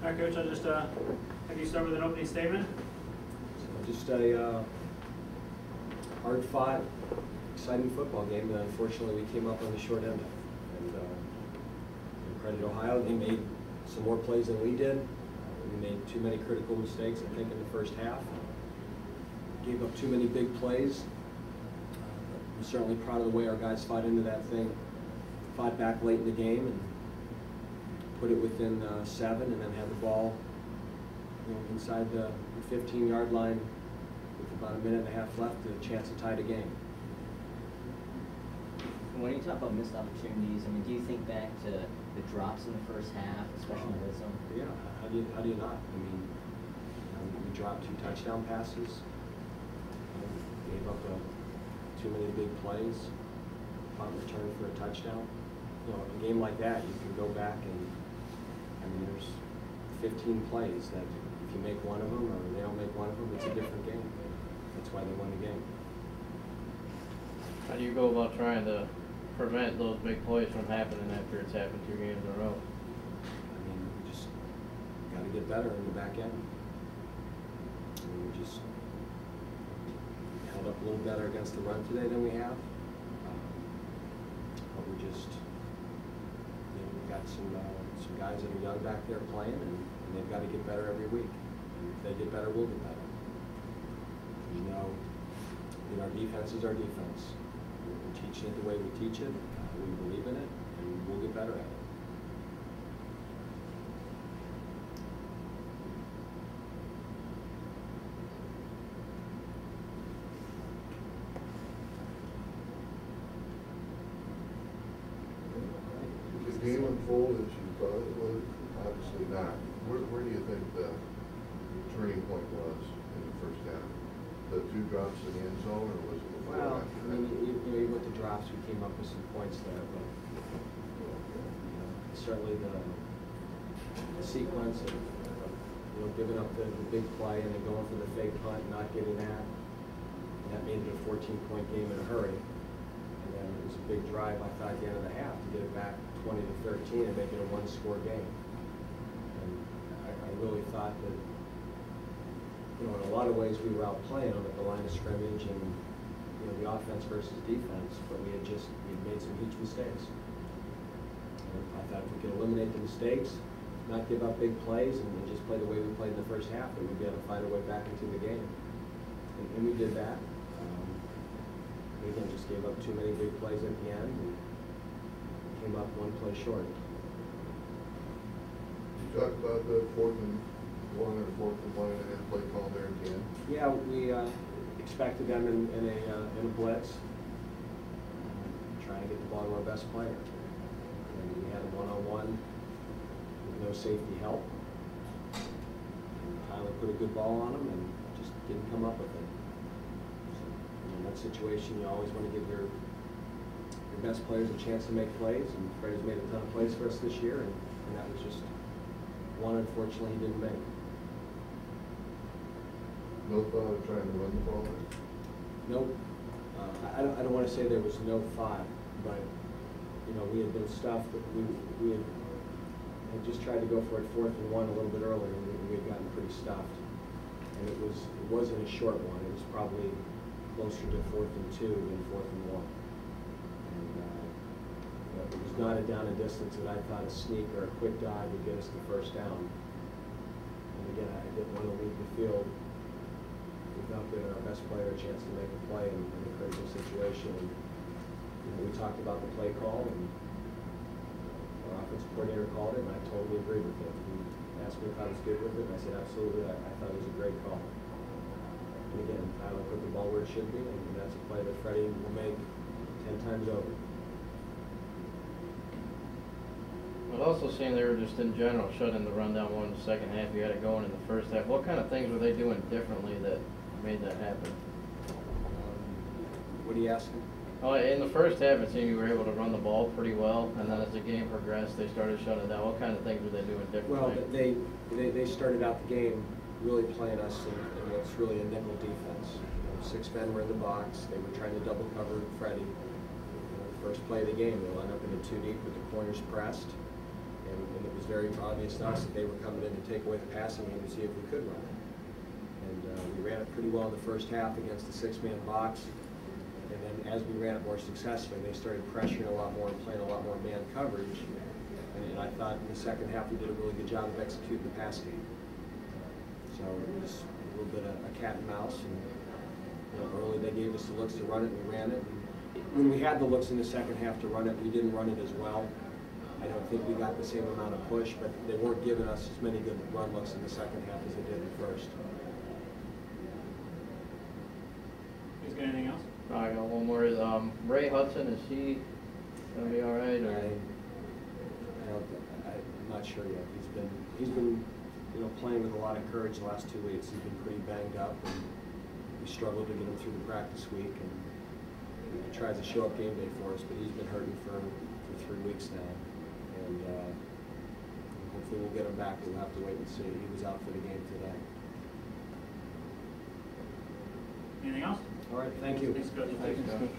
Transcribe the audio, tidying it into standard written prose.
All right, Coach, I'll just have you start with an opening statement. So just a hard-fought, exciting football game that unfortunately we came up on the short end of. And credit Ohio, they made some more plays than we did. We made too many critical mistakes, I think, in the first half. Gave up too many big plays. I'm certainly proud of the way our guys fought into that thing, fought back late in the game, and put it within 7, and then had the ball, inside the 15-yard line with about a minute and a half left, and a chance to tie the game. When you talk about missed opportunities, I mean, do you think back to the drops in the first half, especially in the red zone? Yeah, how do you not? I mean, we dropped 2 touchdown passes, gave up too many big plays, punt return for a touchdown. A game like that, you can go back and, I mean, there's 15 plays that if you make one of them or they don't make one of them, it's a different game. That's why they won the game. How do you go about trying to prevent those big plays from happening after it's happened 2 games in a row? I mean, we just got to get better in the back end. I mean, we just held up a little better against the run today than we have. But we just, we've got some guys that are young back there playing, and they've got to get better every week. And if they get better, we'll get better. Our defense is our defense. We're teaching it the way we teach it. We believe in it, and we'll get better at it. The game unfolded as you thought it would? Obviously not. Where do you think the turning point was in the first half? The 2 drops in the end zone, or was it before? Well, I mean, even with the drops, we came up with some points there, but certainly the sequence of giving up the big play and then going for the fake punt, not getting that made it a 14-point game in a hurry. And then it was a big drive, I thought, at the end of the half to get it back 20-13 and make it a 1-score game. And I really thought that, in a lot of ways we were outplaying them at the line of scrimmage and the offense versus defense, but we'd made some huge mistakes. And I thought if we could eliminate the mistakes, not give up big plays, and just play the way we played in the first half, that we'd be able to find our way back into the game. And we did that. We again just gave up too many big plays at the end and came up 1 play short. You talked about the 4th and 1 or 4th and 1 and play call there again. Yeah, we expected them in a blitz, trying to get the ball to our best player. And we had a 1-on-1 with no safety help. And Tyler put a good ball on him and just didn't come up with it. So, in that situation, you always want to give your best players a chance to make plays, and Freddie's made a ton of plays for us this year, and that was just one, unfortunately, he didn't make. No thought of trying to run the ball in? Nope. I don't want to say there was no thought, but we had been stuffed. We had just tried to go for it 4th and 1 a little bit earlier, and we had gotten pretty stuffed. And it wasn't a short one. It was probably closer to 4th and 2 than 4th and 1. And it was not a down and distance that I thought a sneak or a quick dive would get us the first down. And again, I didn't want to leave the field without giving our best player a chance to make a play in a critical situation. And, we talked about the play call, and our offensive coordinator called it, and I totally agreed with it. He asked me if I was good with it, and I said absolutely. I thought it was a great call. And again, Tyler put the ball where it should be, and that's a play that Freddie will make 10 times over. But also seeing they were just in general shutting the run down more in the second half. You had it going in the first half. What kind of things were they doing differently that made that happen? What are you asking? Oh, in the first half, it seemed you were able to run the ball pretty well, and then as the game progressed, they started shutting down. What kind of things were they doing differently? Well, they started out the game really playing us in what's really a nickel defense. 6 men were in the box. They were trying to double cover Freddie. First play of the game, they lined up in the 2 deep with the corners pressed, and it was very very obvious to us that they were coming in to take away the passing game to see if we could run it. And we ran it pretty well in the first half against the six-man box. And then as we ran it more successfully, they started pressuring a lot more and playing a lot more man coverage. And I thought in the second half we did a really good job of executing the pass game. So it was a little bit of a cat and mouse. And early they gave us the looks to run it, and we ran it. And when we had the looks in the second half to run it, we didn't run it as well. I don't think we got the same amount of push, but they weren't giving us as many good run looks in the second half as they did in the first. Who's got anything else? I got one more. Is Ray Hudson, is he gonna be all right? Or? I'm not sure yet. He's been playing with a lot of courage the last 2 weeks. He's been pretty banged up, and we struggled to get him through the practice week. And he tries to show up game day for us, but he's been hurting for 3 weeks now. And hopefully we'll get him back. We'll have to wait and see. He was out for the game today. Anything else? All right, thank you. Thanks, Coach. Thanks, Coach.